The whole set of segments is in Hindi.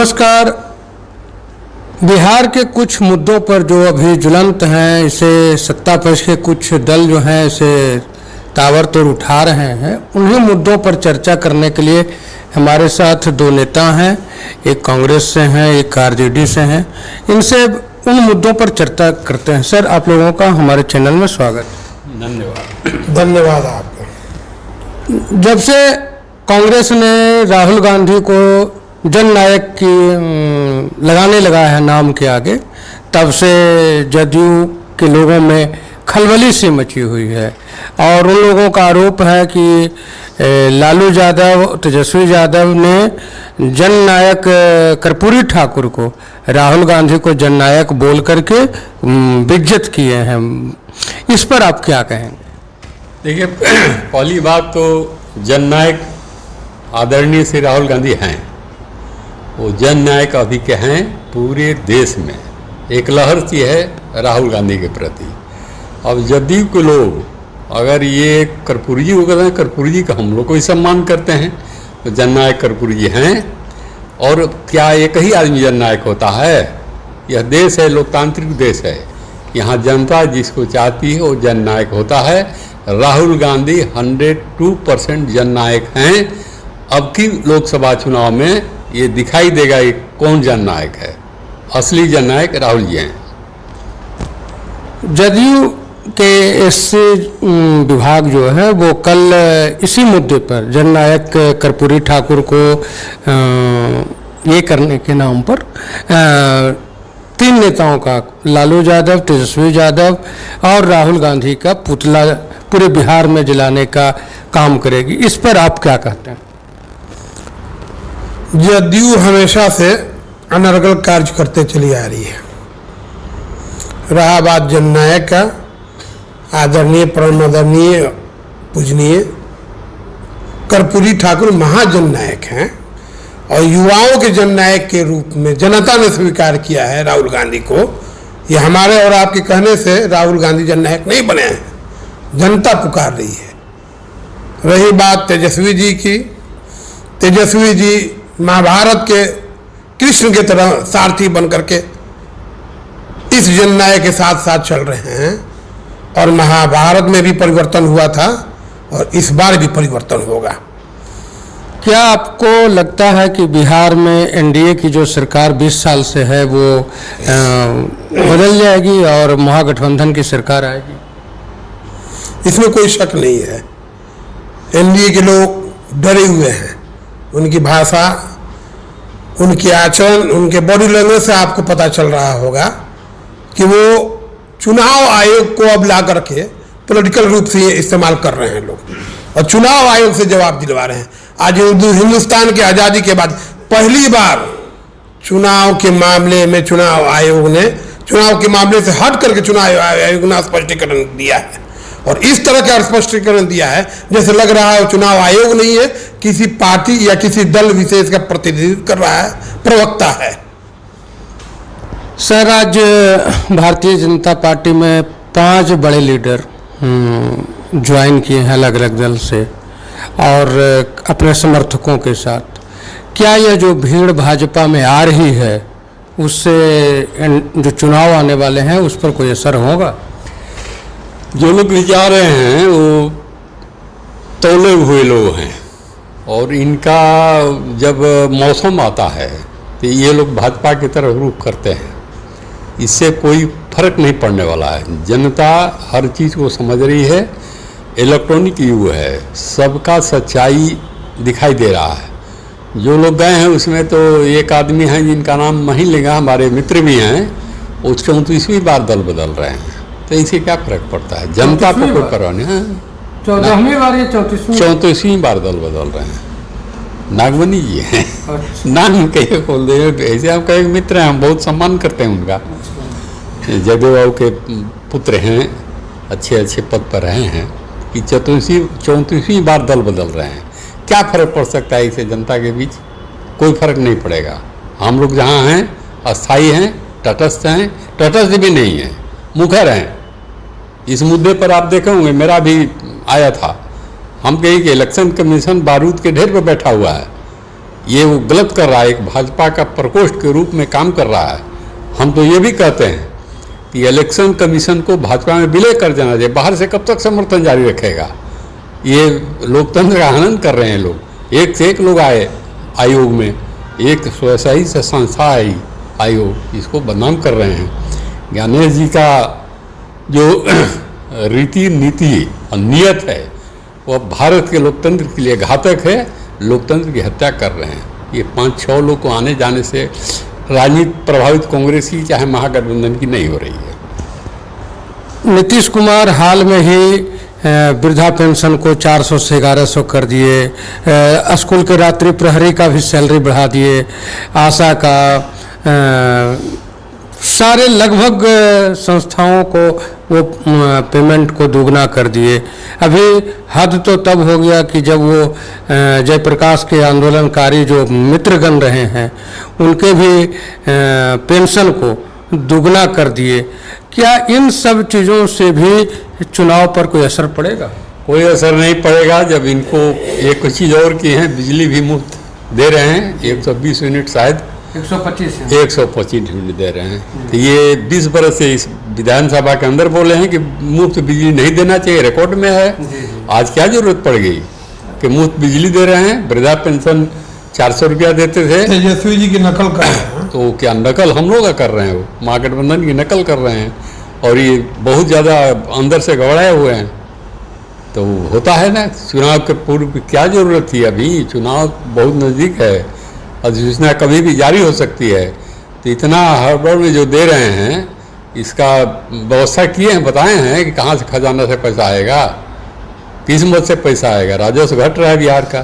नमस्कार। बिहार के कुछ मुद्दों पर जो अभी ज्वलंत हैं, इसे सत्ता पक्ष के कुछ दल जो हैं इसे ताबड़तोड़ उठा रहे हैं, उन्हीं मुद्दों पर चर्चा करने के लिए हमारे साथ दो नेता हैं, एक कांग्रेस से हैं, एक आरजेडी से हैं। इनसे उन मुद्दों पर चर्चा करते हैं। सर, आप लोगों का हमारे चैनल में स्वागत। धन्यवाद आपका। जब से कांग्रेस ने राहुल गांधी को जननायक की लगाने लगा है नाम के आगे, तब से जदयू के लोगों में खलबली सी मची हुई है और उन लोगों का आरोप है कि लालू यादव, तेजस्वी यादव ने जननायक कर्पूरी ठाकुर को, राहुल गांधी को जननायक बोल करके बेइज्जत किए हैं। इस पर आप क्या कहेंगे? देखिए, पहली बात तो जननायक आदरणीय श्री राहुल गांधी हैं। वो जननायक अभी के हैं पूरे देश में। एक लहर सी है राहुल गांधी के प्रति। अब जदयू के लोग अगर ये कर्पूरी जी को कहते हैं, कर्पूरी जी का हम लोग कोई सम्मान करते हैं, तो जननायक कर्पूरी जी हैं। और क्या एक ही आदमी जननायक होता है? यह देश है, लोकतांत्रिक देश है। यहाँ जनता जिसको चाहती है वो जननायक होता है। राहुल गांधी 102% जननायक हैं। अब की लोकसभा चुनाव में ये दिखाई देगा कि कौन जननायक है। असली जननायक राहुल जी हैं। जदयू के एससी विभाग जो है वो कल इसी मुद्दे पर जननायक कर्पूरी ठाकुर को ये करने के नाम पर तीन नेताओं का, लालू यादव, तेजस्वी यादव और राहुल गांधी का पुतला पूरे बिहार में जलाने का काम करेगी। इस पर आप क्या कहते हैं? जदयू हमेशा से अनर्गल कार्य करते चली आ रही है। रहा बात जननायक का, आदरणीय, परम आदरणीय, पूजनीय कर्पूरी ठाकुर महाजननायक हैं और युवाओं के जननायक के रूप में जनता ने स्वीकार किया है राहुल गांधी को। ये हमारे और आपके कहने से राहुल गांधी जननायक नहीं बने हैं, जनता पुकार रही है। रही बात तेजस्वी जी की, तेजस्वी जी महाभारत के कृष्ण की तरह सारथी बनकर के इस जननायक के साथ साथ चल रहे हैं और महाभारत में भी परिवर्तन हुआ था और इस बार भी परिवर्तन होगा। क्या आपको लगता है कि बिहार में एनडीए की जो सरकार 20 साल से है वो बदल जाएगी और महागठबंधन की सरकार आएगी? इसमें कोई शक नहीं है। एनडीए के लोग डरे हुए हैं। उनकी भाषा, उनके आचरण, उनके बॉडी लैंग्वेज से आपको पता चल रहा होगा कि वो चुनाव आयोग को अब ला करके पॉलिटिकल रूप से इस्तेमाल कर रहे हैं लोग और चुनाव आयोग से जवाब दिलवा रहे हैं। आज हिंदुस्तान की आज़ादी के बाद पहली बार चुनाव के मामले में चुनाव आयोग ने चुनाव के मामले से हट करके चुनाव आयोग ने स्पष्टीकरण दिया है और इस तरह का स्पष्टीकरण दिया है जैसे लग रहा है चुनाव आयोग नहीं है, किसी पार्टी या किसी दल विशेष का प्रतिनिधित्व कर रहा है, प्रवक्ता है। सर, आज भारतीय जनता पार्टी में 5 बड़े लीडर ज्वाइन किए हैं अलग अलग दल से और अपने समर्थकों के साथ। क्या यह जो भीड़ भाजपा में आ रही है उससे जो चुनाव आने वाले हैं उस पर कोई असर होगा? जो लोग जा रहे हैं वो तौले हुए लोग हैं और इनका जब मौसम आता है तो ये लोग भाजपा की तरफ रुख करते हैं। इससे कोई फर्क नहीं पड़ने वाला है। जनता हर चीज़ को समझ रही है। इलेक्ट्रॉनिक युग है, सबका सच्चाई दिखाई दे रहा है। जो लोग गए हैं उसमें तो एक आदमी हैं जिनका नाम नहीं लेगा, हमारे मित्र भी हैं, वो 34वीं बार दल बदल रहे हैं। तो इससे क्या फर्क पड़ता है? जनता को कोई परवाह नहीं है। 14वीं बार या 34वीं बार दल बदल रहे हैं। नागवनी जी हैं। नाम कहिए खोल दे, ऐसे हम कहे मित्र हैं, हम बहुत सम्मान करते हैं उनका। जदयू बाबू के पुत्र हैं, अच्छे अच्छे पद पर रहे हैं कि 34वीं बार दल बदल रहे हैं। क्या फर्क पड़ सकता है इससे जनता के बीच? कोई फर्क नहीं पड़ेगा। हम लोग जहाँ हैं अस्थायी हैं, तटस्थ हैं, तटस्थ भी नहीं हैं, मुखर हैं। इस मुद्दे पर आप देखे होंगे मेरा भी आया था। हम कहें कि इलेक्शन कमीशन बारूद के ढेर पर बैठा हुआ है। ये वो गलत कर रहा है, एक भाजपा का प्रकोष्ठ के रूप में काम कर रहा है। हम तो ये भी कहते हैं कि इलेक्शन कमीशन को भाजपा में विलय कर देना चाहिए। बाहर से कब तक समर्थन जारी रखेगा? ये लोकतंत्र का हनन कर रहे हैं लोग। एक से एक लोग आए आयोग में, एक स्वयं से संस्था आई आयोग, इसको बदनाम कर रहे हैं। ज्ञानेश जी का जो रीति नीति और नियत है वो भारत के लोकतंत्र के लिए घातक है, लोकतंत्र की हत्या कर रहे हैं। ये 5-6 लोग को आने जाने से राजनीति प्रभावित कांग्रेस की चाहे महागठबंधन की नहीं हो रही है। नीतीश कुमार हाल में ही वृद्धा पेंशन को 400 से 1100 कर दिए, स्कूल के रात्रि प्रहरी का भी सैलरी बढ़ा दिए, आशा का, सारे लगभग संस्थाओं को वो पेमेंट को दोगुना कर दिए। अभी हद तो तब हो गया कि जब वो जयप्रकाश के आंदोलनकारी जो मित्रगण रहे हैं उनके भी पेंशन को दोगुना कर दिए। क्या इन सब चीज़ों से भी चुनाव पर कोई असर पड़ेगा? कोई असर नहीं पड़ेगा। जब इनको एक चीज़ और की है, बिजली भी मुफ्त दे रहे हैं, 120 यूनिट शायद 125 यूनिट दे रहे हैं। तो ये 20 बरस से इस विधानसभा के अंदर बोले हैं कि मुफ्त बिजली नहीं देना चाहिए, रिकॉर्ड में है। आज क्या जरूरत पड़ गई कि मुफ्त बिजली दे रहे हैं? वृद्धा पेंशन 400 रुपया देते थे। तेजस्वी जी की नकल कर रहे हैं। तो क्या नकल हम लोग कर रहे हैं? वो महागठबंधन की नकल कर रहे हैं और ये बहुत ज़्यादा अंदर से गड़बड़ाए हुए हैं। तो होता है ना, चुनाव के पूर्व क्या ज़रूरत थी? अभी चुनाव बहुत नज़दीक है, अधिसूचना कभी भी जारी हो सकती है। तो इतना हड़बड़ में जो दे रहे हैं, इसका व्यवस्था किए हैं, बताए हैं कि कहाँ से खजाना से पैसा आएगा, किस मत से पैसा आएगा। राजस्व घट रहा है बिहार का।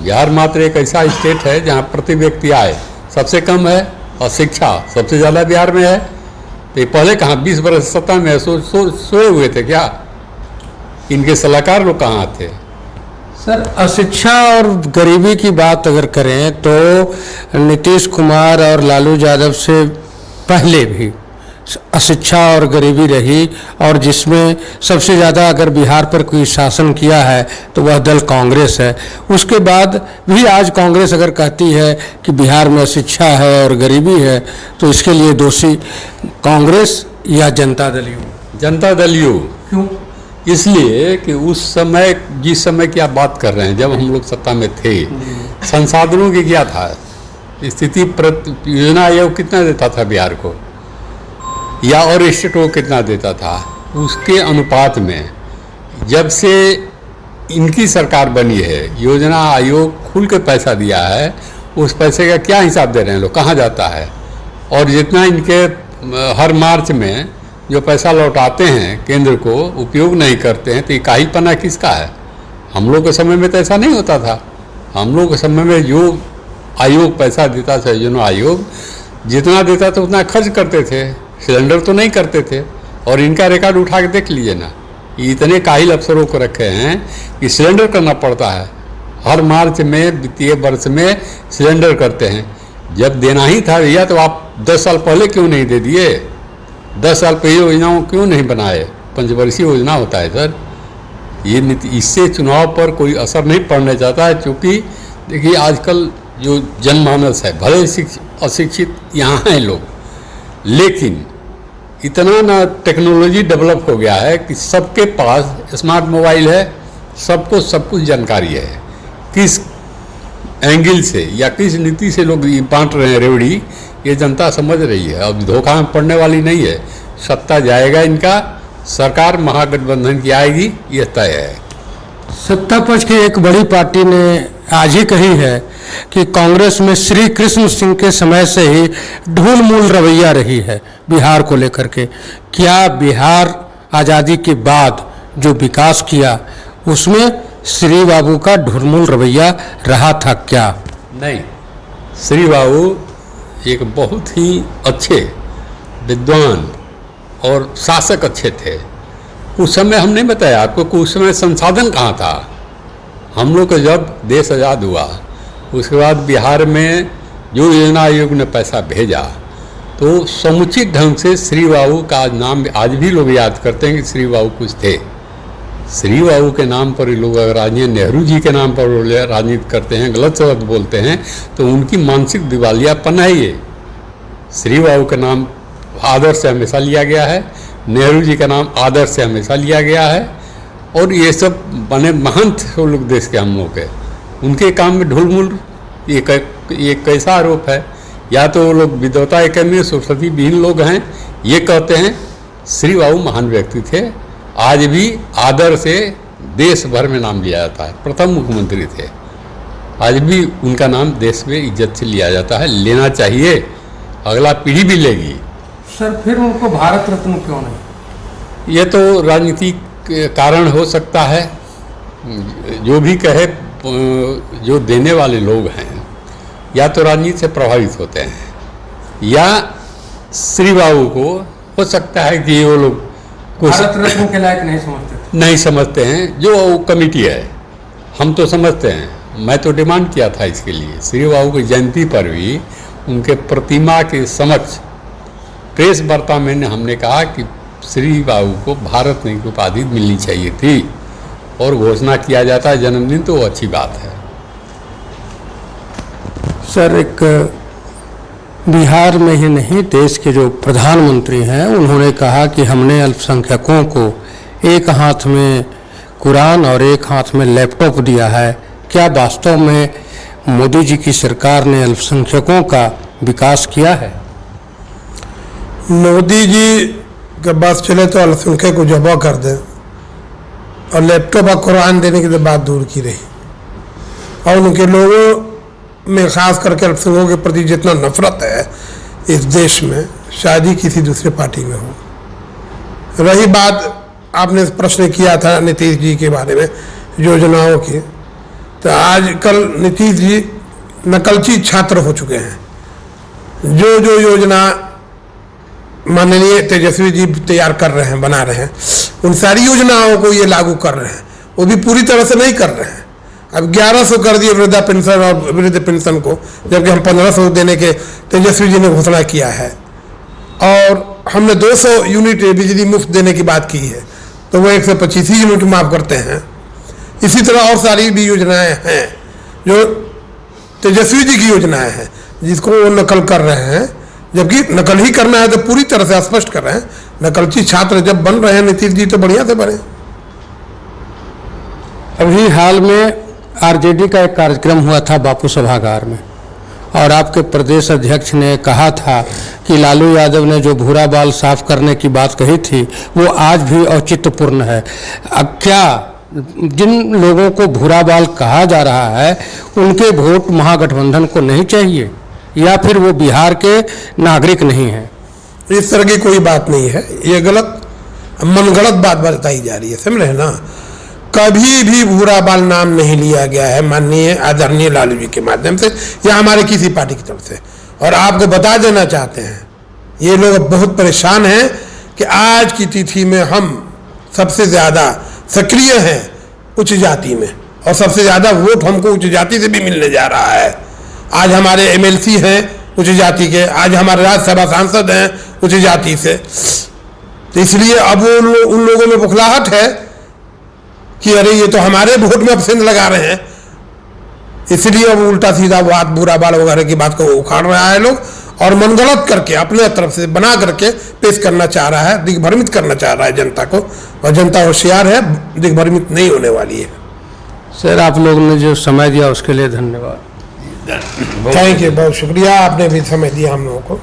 बिहार मात्र एक ऐसा स्टेट है जहाँ प्रति व्यक्ति आय सबसे कम है और शिक्षा सबसे ज़्यादा बिहार में है। तो ये पहले कहाँ 20 बरस सत्ता में सोए हुए थे क्या? इनके सलाहकार लोग कहाँ थे? सर, अशिक्षा और गरीबी की बात अगर करें तो नीतीश कुमार और लालू यादव से पहले भी अशिक्षा और गरीबी रही, और जिसमें सबसे ज़्यादा अगर बिहार पर कोई शासन किया है तो वह दल कांग्रेस है। उसके बाद भी आज कांग्रेस अगर कहती है कि बिहार में अशिक्षा है और गरीबी है तो इसके लिए दोषी कांग्रेस या जनता दल यू? जनता दल यू। क्यों? इसलिए कि उस समय, जिस समय की आप बात कर रहे हैं, जब हम लोग सत्ता में थे, संसाधनों की क्या था स्थिति? योजना आयोग कितना देता था बिहार को, या और स्टेटों को कितना देता था? उसके अनुपात में जब से इनकी सरकार बनी है, योजना आयोग खुल के पैसा दिया है, उस पैसे का क्या हिसाब दे रहे हैं लोग, कहाँ जाता है? और जितना इनके हर मार्च में जो पैसा लौटाते हैं केंद्र को, उपयोग नहीं करते हैं, तो ये काहिलपना किसका है? हम लोग के समय में तो ऐसा नहीं होता था। हम लोग के समय में जो आयोग पैसा देता था, योजना आयोग जितना देता था उतना खर्च करते थे, सिलेंडर तो नहीं करते थे। और इनका रिकॉर्ड उठा के देख लीजिए ना, इतने काहिल अफसरों को रखे हैं कि सिलेंडर करना पड़ता है। हर मार्च में वित्तीय वर्ष में सिलेंडर करते हैं। जब देना ही था भैया तो आप 10 साल पहले क्यों नहीं दे दिए? 10 साल पहले योजनाओं क्यों नहीं बनाए? पंचवर्षीय योजना होता है सर। ये नीति, इससे चुनाव पर कोई असर नहीं पड़ना चाहता है। क्योंकि देखिए आजकल जो जनमानस है, भले अशिक्षित यहाँ हैं लोग, लेकिन इतना ना टेक्नोलॉजी डेवलप हो गया है कि सबके पास स्मार्ट मोबाइल है, सबको सब कुछ जानकारी है। किस एंगल से या किस नीति से लोग बांट रहे हैं रेवड़ी, ये जनता समझ रही है। अब धोखा में पड़ने वाली नहीं है। सत्ता जाएगा इनका, सरकार महागठबंधन की आएगी, ये तय है। सत्ता पक्ष की एक बड़ी पार्टी ने आज ही कही है कि कांग्रेस में श्री कृष्ण सिंह के समय से ही ढूलमूल रवैया रही है बिहार को लेकर के। क्या बिहार आज़ादी के बाद जो विकास किया उसमें श्री बाबू का ढूलमूल रवैया रहा था क्या? नहीं, श्री बाबू एक बहुत ही अच्छे विद्वान और शासक अच्छे थे। उस समय हम नहीं बताया आपको कि उस समय संसाधन कहाँ था। हम लोग को जब देश आज़ाद हुआ उसके बाद बिहार में जो योजना आयोग ने पैसा भेजा तो समुचित ढंग से श्री बाबू का नाम आज भी लोग याद करते हैं कि श्री बाबू कुछ थे। श्री बाबू के नाम पर ये लोग अगर राजनीति, नेहरू जी के नाम पर राजनीति करते हैं, गलत शब्द बोलते हैं, तो उनकी मानसिक दिवालियापन है ये। श्री बाबू का नाम आदर से हमेशा लिया गया है, नेहरू जी का नाम आदर से हमेशा लिया गया है, और ये सब बने महंत वो लोग देश के हम लोग के, उनके काम में ढुलमुल, ये कैसा आरोप है? या तो वो लोग विद्वता एकेडमी सरस्वती विहीन लोग हैं, ये कहते हैं श्री बाबू महान व्यक्ति थे, आज भी आदर से देश भर में नाम लिया जाता है, प्रथम मुख्यमंत्री थे, आज भी उनका नाम देश में इज्जत से लिया जाता है, लेना चाहिए, अगला पीढ़ी भी लेगी। सर फिर उनको भारत रत्न क्यों नहीं? ये तो राजनीतिक कारण हो सकता है, जो भी कहे, जो देने वाले लोग हैं या तो राजनीति से प्रभावित होते हैं, या श्री बाबू को हो सकता है कि वो लोग भारत रत्न के लायक नहीं समझते हैं, जो कमेटी है, हम तो समझते हैं। मैं तो डिमांड किया था इसके लिए, श्री बाबू की जयंती पर भी उनके प्रतिमा के समक्ष प्रेस वार्ता में हमने कहा कि श्री बाबू को भारत रत्न की उपाधि मिलनी चाहिए थी, और घोषणा किया जाता है जन्मदिन, तो वो अच्छी बात है। सर एक बिहार में ही नहीं, देश के जो प्रधानमंत्री हैं उन्होंने कहा कि हमने अल्पसंख्यकों को एक हाथ में कुरान और एक हाथ में लैपटॉप दिया है। क्या वास्तव में मोदी जी की सरकार ने अल्पसंख्यकों का विकास किया है? मोदी जी के बस चले तो अल्पसंख्यक को जबा कर दे, और लैपटॉप और कुरान देने की तो बात दूर की रही। और उनके लोगों में खास करके अल्पसंख्यकों के प्रति जितना नफरत है इस देश में, शायद ही किसी दूसरे पार्टी में हो। रही बात, आपने प्रश्न किया था नीतीश जी के बारे में योजनाओं की, तो आजकल नीतीश जी नकलची छात्र हो चुके हैं। जो जो योजना माननीय तेजस्वी जी तैयार कर रहे हैं, बना रहे हैं, उन सारी योजनाओं को ये लागू कर रहे हैं, वो भी पूरी तरह से नहीं कर रहे हैं। अब 1100 कर दिए वृद्धा पेंशन और वृद्ध पेंशन को, जबकि हम 1500 देने के तेजस्वी जी ने घोषणा किया है, और हमने 200 यूनिट बिजली मुफ्त देने की बात की है, तो वो 125 यूनिट माफ करते हैं। इसी तरह और सारी भी योजनाएं हैं जो तेजस्वी जी की योजनाएं हैं, जिसको वो नकल कर रहे हैं, जबकि नकल ही करना है तो पूरी तरह से स्पष्ट कर रहे हैं। नकलची छात्र जब बन रहे हैं नीतीश जी, तो बढ़िया से बने। अभी हाल में आरजेडी का एक कार्यक्रम हुआ था बापू सभागार में, और आपके प्रदेश अध्यक्ष ने कहा था कि लालू यादव ने जो भूरा बाल साफ करने की बात कही थी वो आज भी औचित्यपूर्ण है। अब क्या जिन लोगों को भूरा बाल कहा जा रहा है उनके वोट महागठबंधन को नहीं चाहिए, या फिर वो बिहार के नागरिक नहीं हैं? इस तरह की कोई बात नहीं है, ये गलत मनगढ़ंत बात बताई जा रही है, समझ रहे ना। कभी भी भूरा बाल नाम नहीं लिया गया है माननीय आदरणीय लालू जी के माध्यम से या हमारे किसी पार्टी की तरफ से। और आपको बता देना चाहते हैं, ये लोग बहुत परेशान हैं कि आज की तिथि में हम सबसे ज़्यादा सक्रिय हैं उच्च जाति में, और सबसे ज़्यादा वोट हमको उच्च जाति से भी मिलने जा रहा है। आज हमारे एमएलसी हैं उच्च जाति के, आज हमारे राज्यसभा सांसद हैं उच्च जाति से, तो इसलिए अब उन लोगों में बुखलाहट है कि अरे ये तो हमारे वोट में अपसेंट लगा रहे हैं, इसलिए अब उल्टा सीधा बात, बुरा बाल वगैरह की बात को उखाड़ रहा है लोग, और मनगढ़ंत करके अपने तरफ से बना करके पेश करना चाह रहा है, दिग्भ्रमित करना चाह रहा है जनता को, और जनता होशियार है, दिग्भ्रमित नहीं होने वाली है। सर आप लोगों ने जो समय दिया उसके लिए धन्यवाद। थैंक यू, बहुत शुक्रिया, आपने भी समय दिया हम लोगों को।